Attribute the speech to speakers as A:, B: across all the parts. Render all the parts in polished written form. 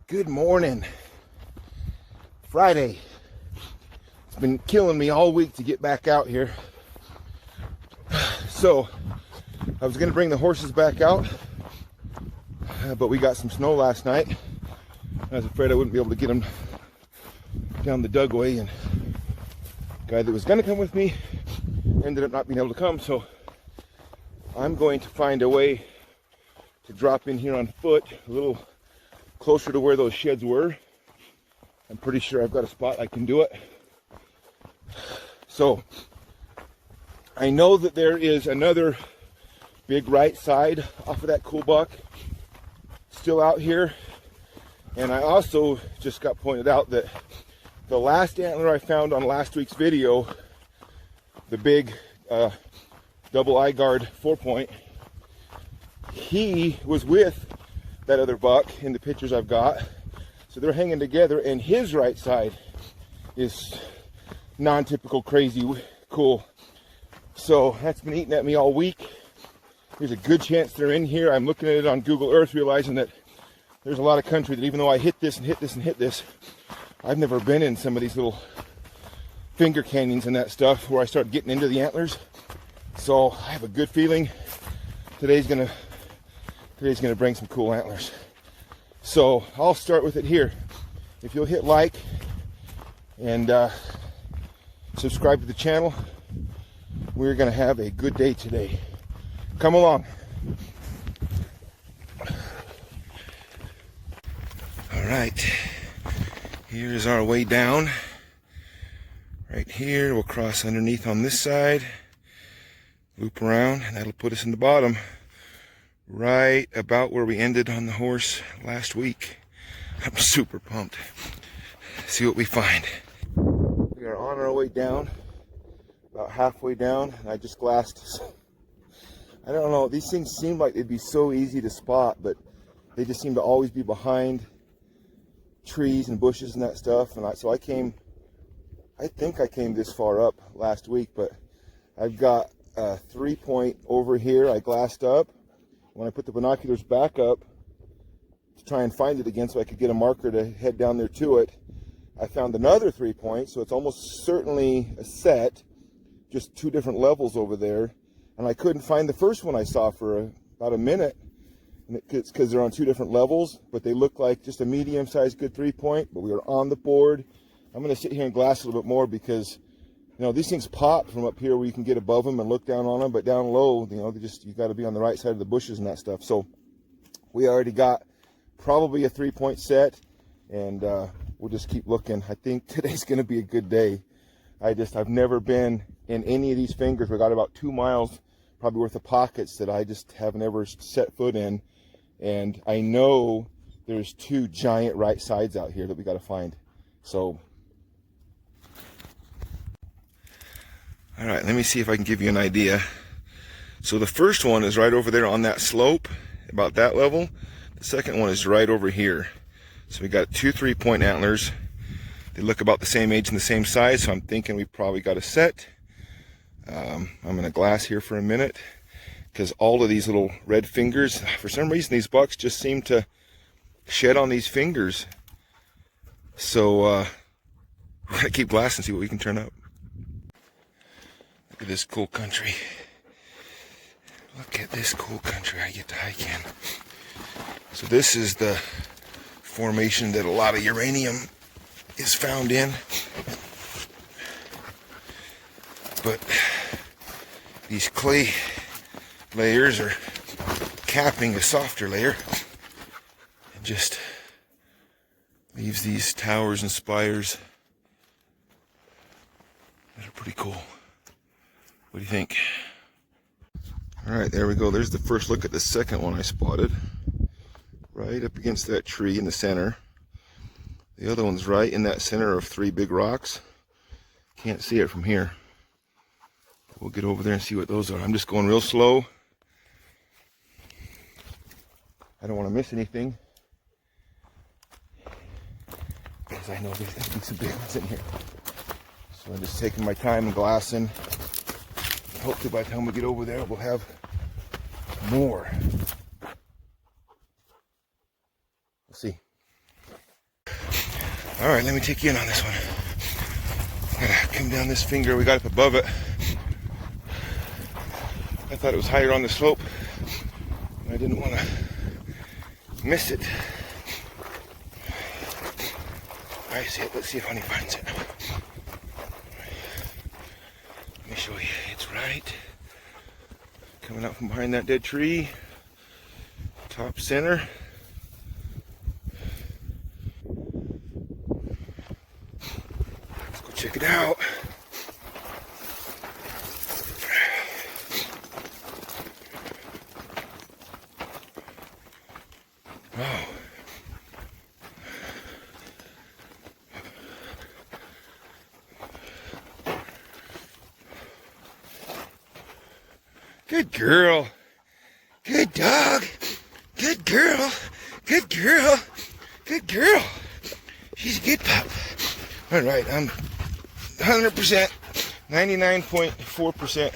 A: Good morning. Friday. It's been killing me all week to get back out here. So I was going to bring the horses back out, but we got some snow last night. I was afraid I wouldn't be able to get them down the dugway, and the guy that was going to come with me ended up not being able to come, so I'm going to find a way to drop in here on foot a little closer to where those sheds were. I'm pretty sure I've got a spot I can do it. So I know that there is another big right side off of that cool buck still out here, and I also just got pointed out that the last antler I found on last week's video, the big double eye guard 4-point, he was with that other buck in the pictures I've got. So they're hanging together, and his right side is non-typical, crazy, cool. So that's been eating at me all week. There's a good chance they're in here. I'm looking at it on Google Earth, realizing that there's a lot of country that even though I hit this and hit this and hit this, I've never been in some of these little finger canyons and that stuff where I start getting into the antlers. So I have a good feeling today's gonna bring some cool antlers. So I'll start with it here. If you'll hit like and subscribe to the channel, we're gonna have a good day today. Come along. All right, here's our way down. Right here, we'll cross underneath on this side, loop around, and that'll put us in the bottom, right about where we ended on the horse last week. I'm super pumped. See what we find. We are on our way down, about halfway down, and I just glassed. I don't know, these things seem like they'd be so easy to spot, but they just seem to always be behind trees and bushes and that stuff. And I think I came this far up last week, but I've got a 3-point over here I glassed up. When I put the binoculars back up to try and find it again so I could get a marker to head down there to it, I found another 3-point, so it's almost certainly a set, just two different levels over there. And I couldn't find the first one I saw for about a minute, and it's because they're on two different levels, but they look like just a medium-sized good 3-point, but we are on the board. I'm going to sit here and glass a little bit more because, you know, these things pop from up here where you can get above them and look down on them, but down low, you know, you got to be on the right side of the bushes and that stuff. So we already got probably a 3-point set, and we'll just keep looking. I think today's going to be a good day. I've never been in any of these fingers. We got about 2 miles probably worth of pockets that I just have never set foot in, and I know there's two giant right sides out here that we got to find. So all right, let me see if I can give you an idea. So the first one is right over there on that slope, about that level. The second one is right over here. So we got two 3-point antlers. They look about the same age and the same size, so I'm thinking we probably got a set. I'm gonna glass here for a minute because all of these little red fingers, for some reason these bucks just seem to shed on these fingers. So we're gonna keep glassing and see what we can turn up. Look at this cool country. Look at this cool country I get to hike in. So this is the formation that a lot of uranium is found in. But these clay layers are capping a softer layer. It just leaves these towers and spires that are pretty cool. What do you think? All right, there we go. There's the first look at the second one I spotted. Right up against that tree in the center. The other one's right in that center of 3 big rocks. Can't see it from here. We'll get over there and see what those are. I'm just going real slow. I don't want to miss anything, because I know there's going to be some big ones in here. So I'm just taking my time and glassing. Hopefully by the time we get over there, we'll have more. Let's see. All right, let me take you in on this one. Gotta come down this finger. We got up above it. I thought it was higher on the slope. I didn't want to miss it. I see it. Let's see if Honey finds it. Let me show you. It's right coming out from behind that dead tree. Top center. Let's go check it out. Wow. Good girl. Good dog. Good girl. Good girl. Good girl. She's a good pup. All right, I'm 100%, 99.4%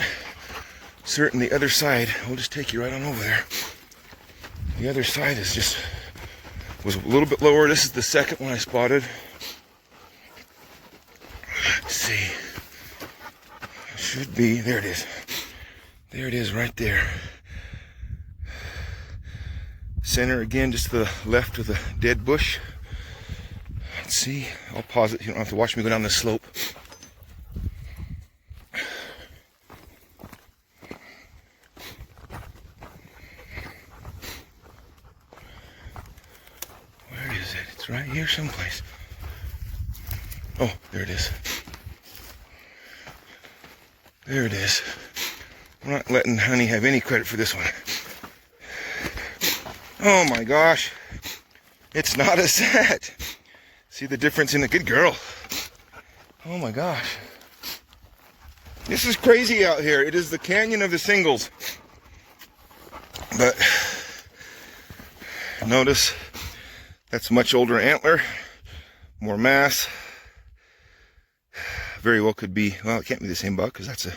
A: certain the other side. I'll just take you right on over there. The other side was a little bit lower. This is the second one I spotted. Let's see. Should be. There it is. There it is right there. Center again, just to the left of the dead bush. Let's see. I'll pause it. You don't have to watch me go down this slope. Where is it? It's right here someplace. Oh, there it is. There it is. I'm not letting Honey have any credit for this one. Oh my gosh. It's not a set. See the difference in a good girl. Oh my gosh. This is crazy out here. It is the canyon of the singles. But notice that's much older antler, more mass. Very well could be, well, it can't be the same buck because that's a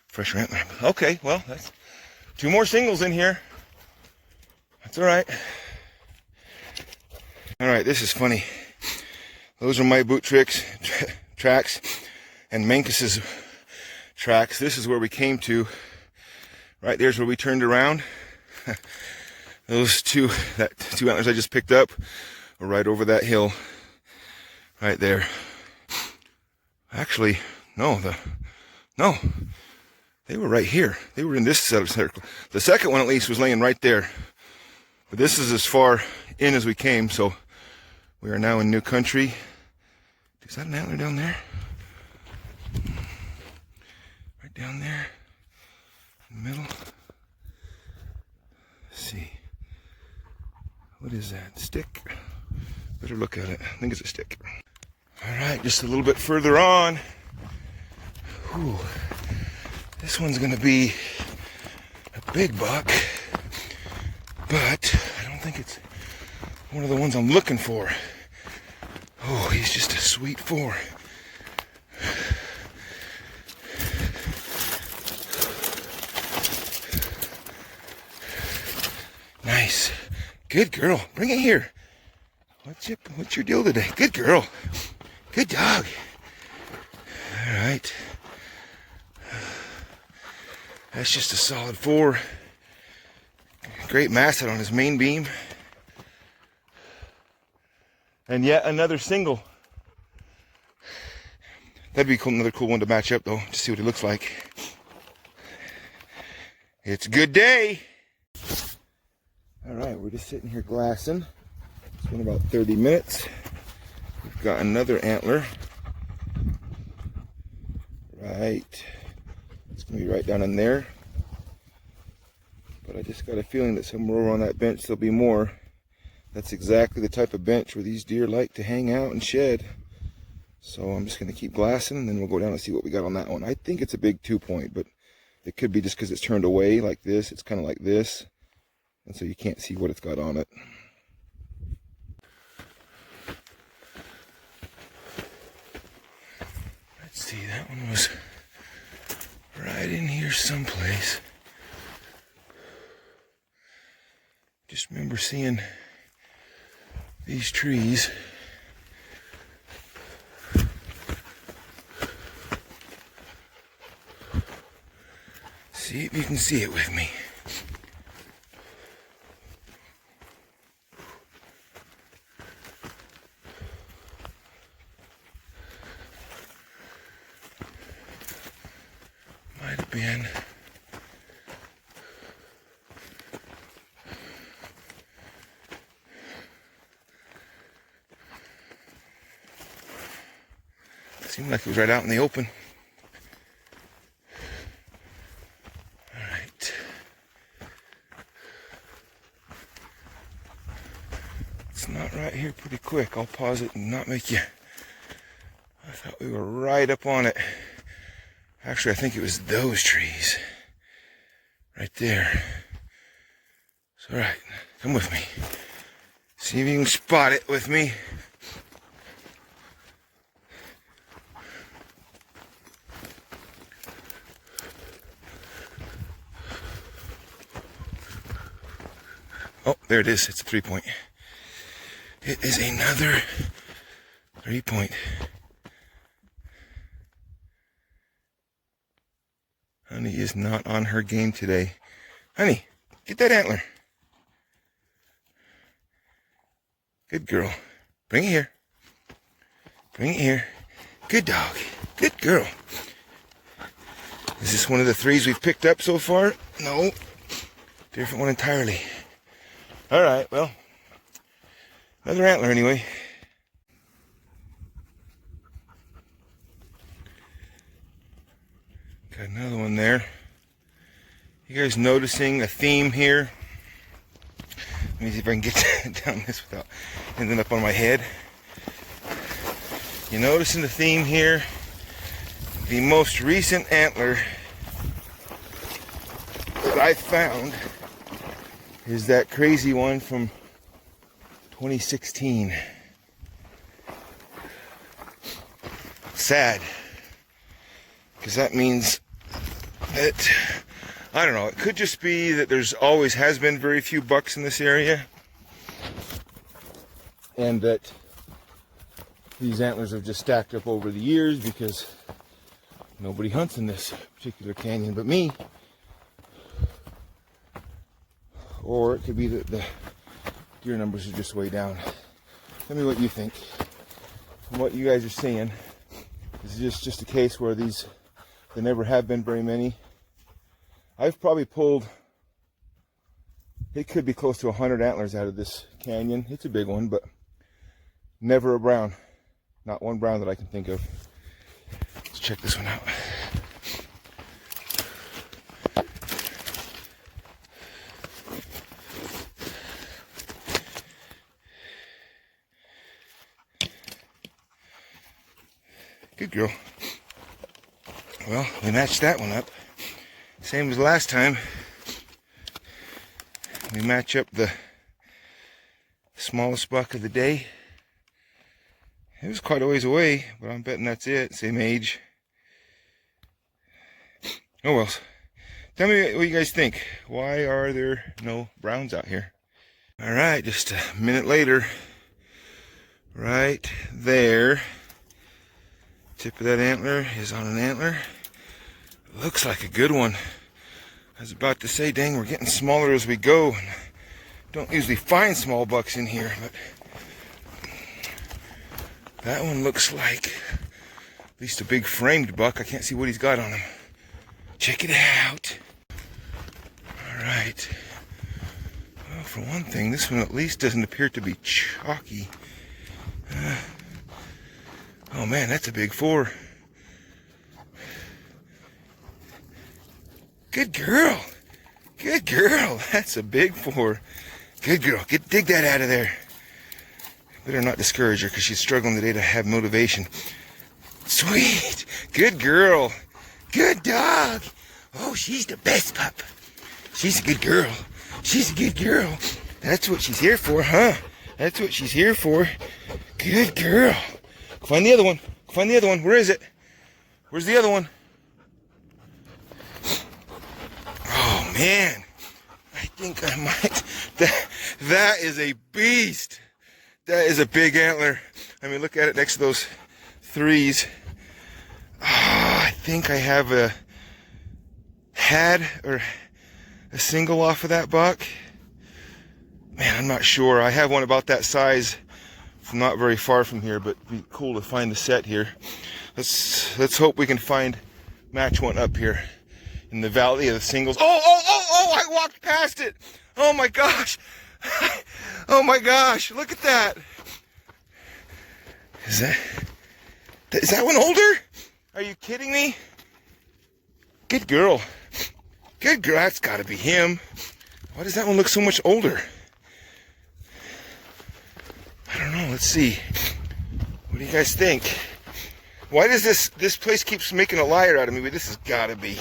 A: fresher antler. Okay, well, that's 2 more singles in here. That's all right. All right, this is funny. Those are my boot tracks and Mancus's tracks. This is where we came to. Right there's where we turned around. Those two antlers I just picked up were right over that hill. Right there. Actually, no. They were right here. They were in this circle. The second one, at least, was laying right there. But this is as far in as we came, so we are now in new country. Is that an antler down there? Right down there. In the middle. Let's see. What is that? Stick? Better look at it. I think it's a stick. All right, just a little bit further on. Whew. This one's gonna be a big buck, but I don't think it's one of the ones I'm looking for. Oh, he's just a sweet 4. Nice. Good girl. Bring it here. What's your deal today? Good girl. Good dog. All right. That's just a solid 4. Great masset on his main beam. And yet another single. That'd be cool, another cool one to match up though, to see what he looks like. It's a good day. All right, we're just sitting here glassing. It's been about 30 minutes. We've got another antler. Right. It's gonna be right down in there. But I just got a feeling that somewhere over on that bench there'll be more. That's exactly the type of bench where these deer like to hang out and shed. So I'm just gonna keep glassing and then we'll go down and see what we got on that one. I think it's a big 2-point, but it could be just because it's turned away like this. It's kind of like this. And so you can't see what it's got on it. Let's see, that one was right in here someplace. Just remember seeing these trees you can see it with me. Might have been. Seemed like it was right out in the open. Alright. It's not right here pretty quick. I'll pause it and not make you... I thought we were right up on it. Actually, I think it was those trees. Right there. So, alright. Come with me. See if you can spot it with me. Oh, there it is. It's a 3-point. It is another 3-point. Honey is not on her game today. Honey, get that antler. Good girl. Bring it here. Bring it here. Good dog. Good girl. Is this one of the 3s we've picked up so far? No. Different one entirely. Alright, well, another antler anyway. Got another one there. You guys noticing a theme here? Let me see if I can get down this without ending up on my head. You noticing the theme here? The most recent antler that I found is that crazy one from 2016. Sad. Because that means that, I don't know, it could just be that there's always has been very few bucks in this area. And that these antlers have just stacked up over the years because nobody hunts in this particular canyon but me. Or it could be that the deer numbers are just way down. Tell me what you think. From what you guys are seeing, is this just a case where there never have been very many? I've probably pulled, it could be close to 100 antlers out of this canyon. It's a big one, but never a brown. Not one brown that I can think of. Let's check this one out. Good girl. Well, we matched that one up. Same as last time. We match up the smallest buck of the day. It was quite a ways away, but I'm betting that's it. Same age. Oh well. Tell me what you guys think. Why are there no browns out here? Alright, just a minute later. Right there. Tip of that antler is on an antler. Looks like a good one. I was about to say, dang, we're getting smaller as we go. Don't usually find small bucks in here, but that one looks like at least a big framed buck. I can't see what he's got on him. Check it out. Alright. Well, for one thing, this one at least doesn't appear to be chalky. Oh man, that's a big 4. Good girl. Good girl. That's a big 4. Good girl. Dig that out of there. Better not discourage her because she's struggling today to have motivation. Sweet. Good girl. Good dog. Oh, she's the best pup. She's a good girl. She's a good girl. That's what she's here for, huh? That's what she's here for. Good girl. Find the other one. Find the other one. Where is it? Where's the other one? Oh, man. I think I might. That is a beast. That is a big antler. I mean, look at it next to those 3s. Oh, I think I have a had a single off of that buck. Man, I'm not sure. I have one about that size from not very far from here, but it'd be cool to find the set here. Let's hope we can match one up here in the valley of the singles. Oh, I walked past it. Oh my gosh. Oh my gosh, look at that. Is that one older? Are you kidding me? Good girl. Good girl, that's gotta be him. Why does that one look so much older? I don't know, let's see. What do you guys think? Why does this place keeps making a liar out of me? But this has gotta be.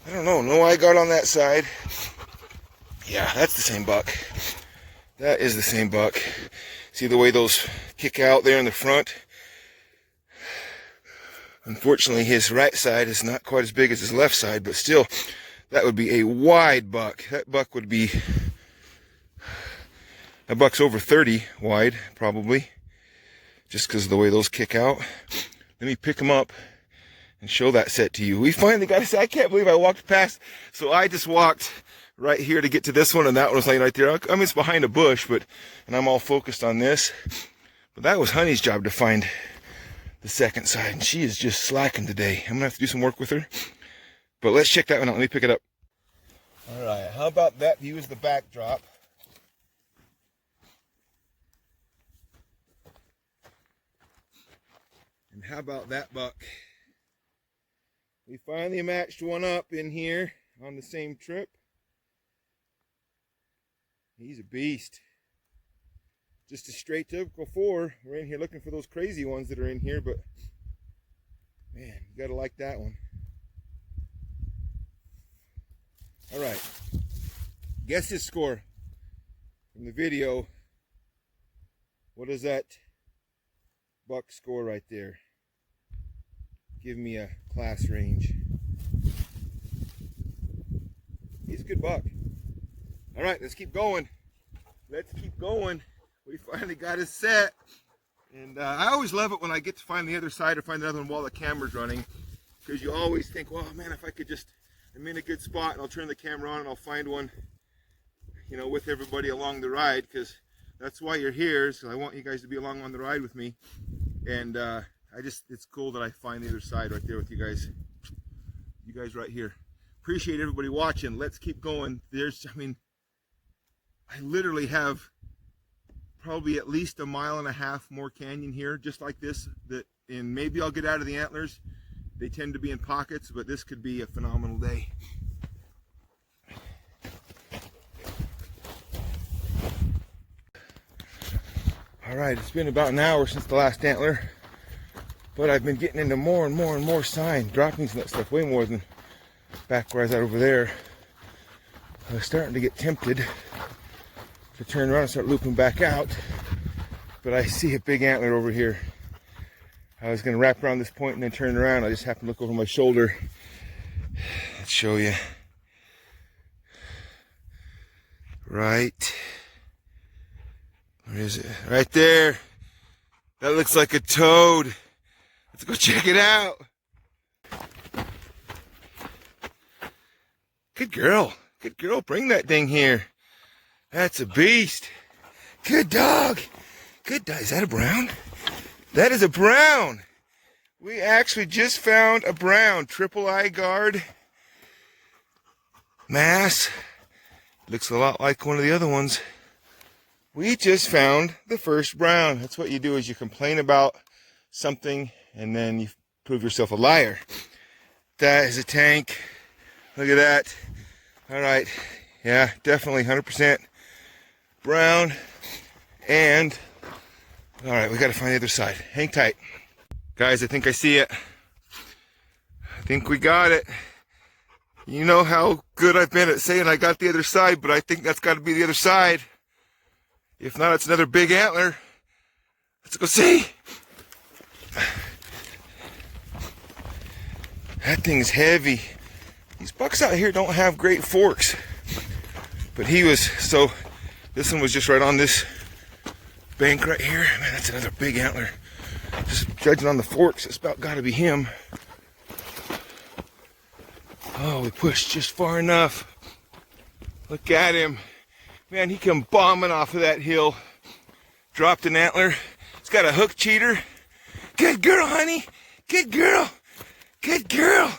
A: I don't know, no eye guard on that side. Yeah, that's the same buck. That is the same buck. See the way those kick out there in the front? Unfortunately, his right side is not quite as big as his left side, but still, that would be a wide buck. That buck's over 30 wide, probably, just because of the way those kick out. Let me pick him up and show that set to you. We finally got a set. I can't believe I walked past. So I just walked right here to get to this one, and that one was laying right there. I mean, it's behind a bush, and I'm all focused on this. But that was Honey's job to find the second side, and she is just slacking today. I'm gonna have to do some work with her. But let's check that one out. Let me pick it up. All right, how about that view as the backdrop? And how about that buck? We finally matched one up in here on the same trip. He's a beast. Just a straight typical 4. We're in here looking for those crazy ones that are in here, but man, you gotta like that one. All right, guess his score from the video. What is that buck score right there? Give me a class range. He's a good buck. All right, let's keep going. Let's keep going. We finally got his set. And I always love it when I get to find the other side or find another one while the camera's running. Because you always think, well, man, if I could just, I'm in a good spot and I'll turn the camera on and I'll find one, you know, with everybody along the ride. Because that's why you're here. So I want you guys to be along on the ride with me. And it's cool that I find the other side right there with you guys. You guys right here. Appreciate everybody watching. Let's keep going. I literally have probably at least 1.5 miles more canyon here, just like this. And maybe I'll get out of the antlers. They tend to be in pockets, but this could be a phenomenal day. All right, it's been about an hour since the last antler, but I've been getting into more and more sign droppings and that stuff, way more than back where I was at over there. I was starting to get tempted to turn around and start looping back out, but I see a big antler over here. I was going to wrap around this point and then turn around. I just happened to look over my shoulder. Let's show you. Right. Where is it? Right there. That looks like a toad. Let's go check it out. Good girl. Good girl. Bring that thing here. That's a beast. Good dog. Good dog. Is that a brown? That is a brown. We actually just found a brown. Triple eye guard. Mass. Looks a lot like one of the other ones. We just found the first brown. That's what you do, is you complain about something and then you prove yourself a liar. That is a tank. Look at that. All right. Yeah, definitely 100% brown. And all right, we got to find the other side. Hang tight. Guys, I think I see it. I think we got it. You know how good I've been at saying I got the other side, but I think that's got to be the other side. If not, it's another big antler. Let's go see. That thing's heavy. These bucks out here don't have great forks. But this one was just right on this bank right here. Man, that's another big antler. Just judging on the forks, it's about got to be him. Oh, we pushed just far enough. Look at him. Man, he come bombing off of that hill. Dropped an antler. It's got a hook cheater. Good girl, honey. Good girl. Good girl.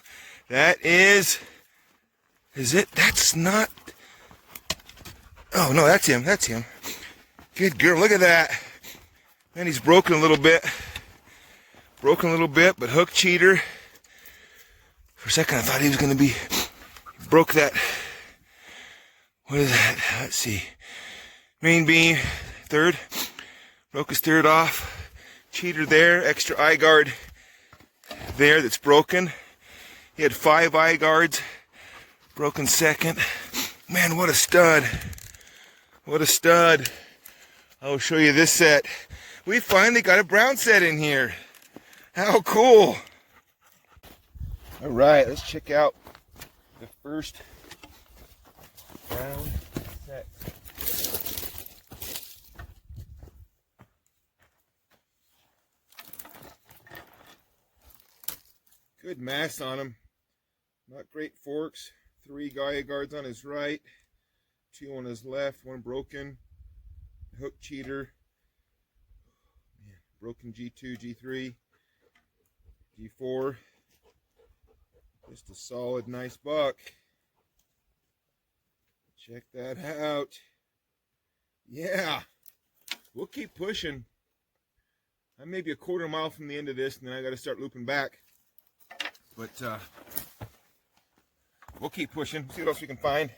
A: That is it? That's not. Oh, no, that's him. That's him. Good girl. Look at that. Man, he's broken a little bit. Broken a little bit, but hook cheater. For a second, I thought he was going to be. Broke that. What is that? Let's see. Main beam, third. Broke his third off. Cheater there. Extra eye guard there that's broken. He had 5 eye guards. Broken second. Man, what a stud. What a stud. I'll show you this set. We finally got a brown set in here. How cool. All right, let's check out the first brown set. Good mass on him. Not great forks. 3 Gaia guards on his right, 2 on his left, 1 broken. Hook cheater. Man, broken G2, G3, G4. Just a solid, nice buck. Check that out. Yeah, we'll keep pushing. I'm maybe a quarter mile from the end of this, and then I got to start looping back. But we'll keep pushing, see what else we can find.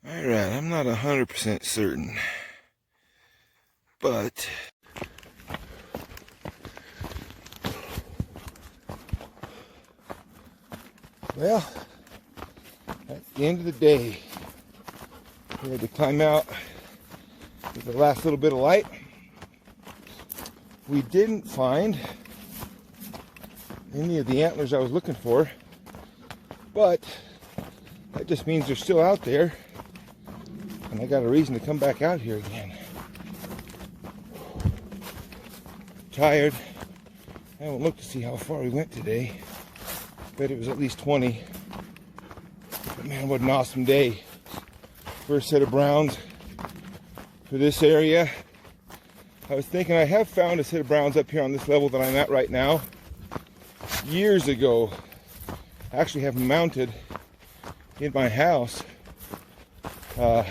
A: All right, I'm not 100% certain, but well, that's the end of the day. We had to climb out with the last little bit of light. We didn't find any of the antlers I was looking for, but that just means they're still out there, and I got a reason to come back out here again. Tired. I haven't looked to see how far we went today. Bet it was at least 20. But man, what an awesome day. First set of browns for this area. I was thinking I have found a set of browns up here on this level that I'm at right now. Years ago. I actually have them mounted in my house. Not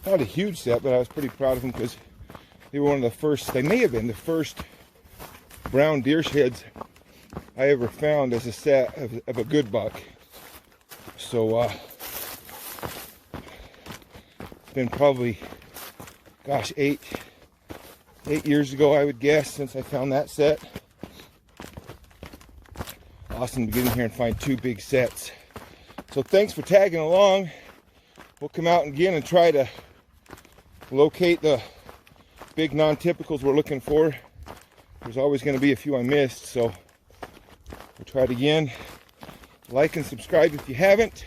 A: a huge set, but I was pretty proud of them because they were one of the first, they may have been the first brown deer sheds I ever found as a set of a good buck. So it's been probably, gosh, 8 years ago, I would guess, since I found that set. Awesome to get in here and find 2 big sets. So thanks for tagging along. We'll come out again and try to locate the big non-typicals we're looking for. There's always going to be a few I missed, so we'll try it again. Like and subscribe if you haven't.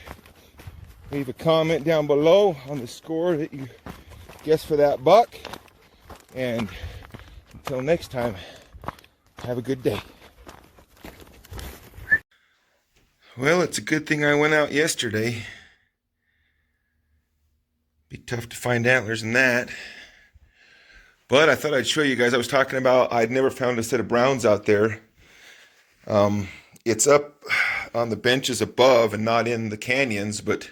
A: Leave a comment down below on the score that you guessed for that buck. And until next time, have a good day. Well, it's a good thing I went out yesterday. Be tough to find antlers in that. But I thought I'd show you guys. I was talking about I'd never found a set of browns out there. It's up on the benches above and not in the canyons, but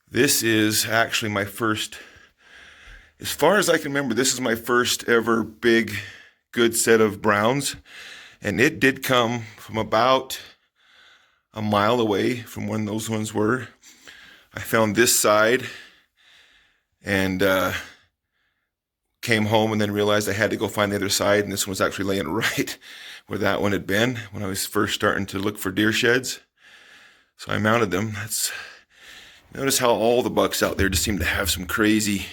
A: this is actually my first, as far as I can remember, this is my first ever big, good set of browns. And it did come from about a mile away from when those ones were. I found this side and came home and then realized I had to go find the other side, and this one was actually laying right where that one had been when I was first starting to look for deer sheds. So I mounted them. Notice how all the bucks out there just seem to have something crazy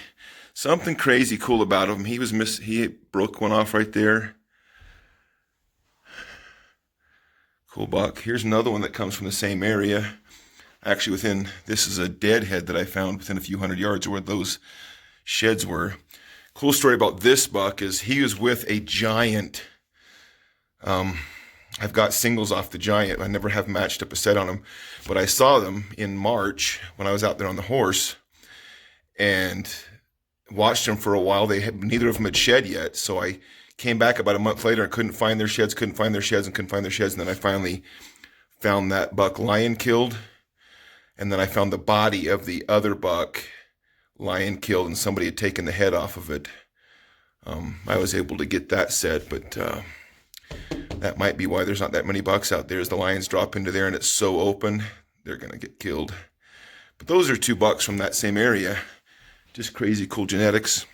A: cool about them. He broke one off right there. Cool buck. Here's another one that comes from the same area. Actually, this is a deadhead that I found within a few hundred yards of where those sheds were. Cool story about this buck is he was with a giant I've got singles off the giant. I never have matched up a set on them, but I saw them in March when I was out there on the horse and watched them for a while. Neither of them had shed yet, so I came back about a month later and couldn't find their sheds, and then I finally found that buck lion killed, and then I found the body of the other buck lion killed, and somebody had taken the head off of it. I was able to get that set, but that might be why there's not that many bucks out there. As the lions drop into there and it's so open, they're gonna get killed. But those are 2 bucks from that same area. Just crazy cool genetics.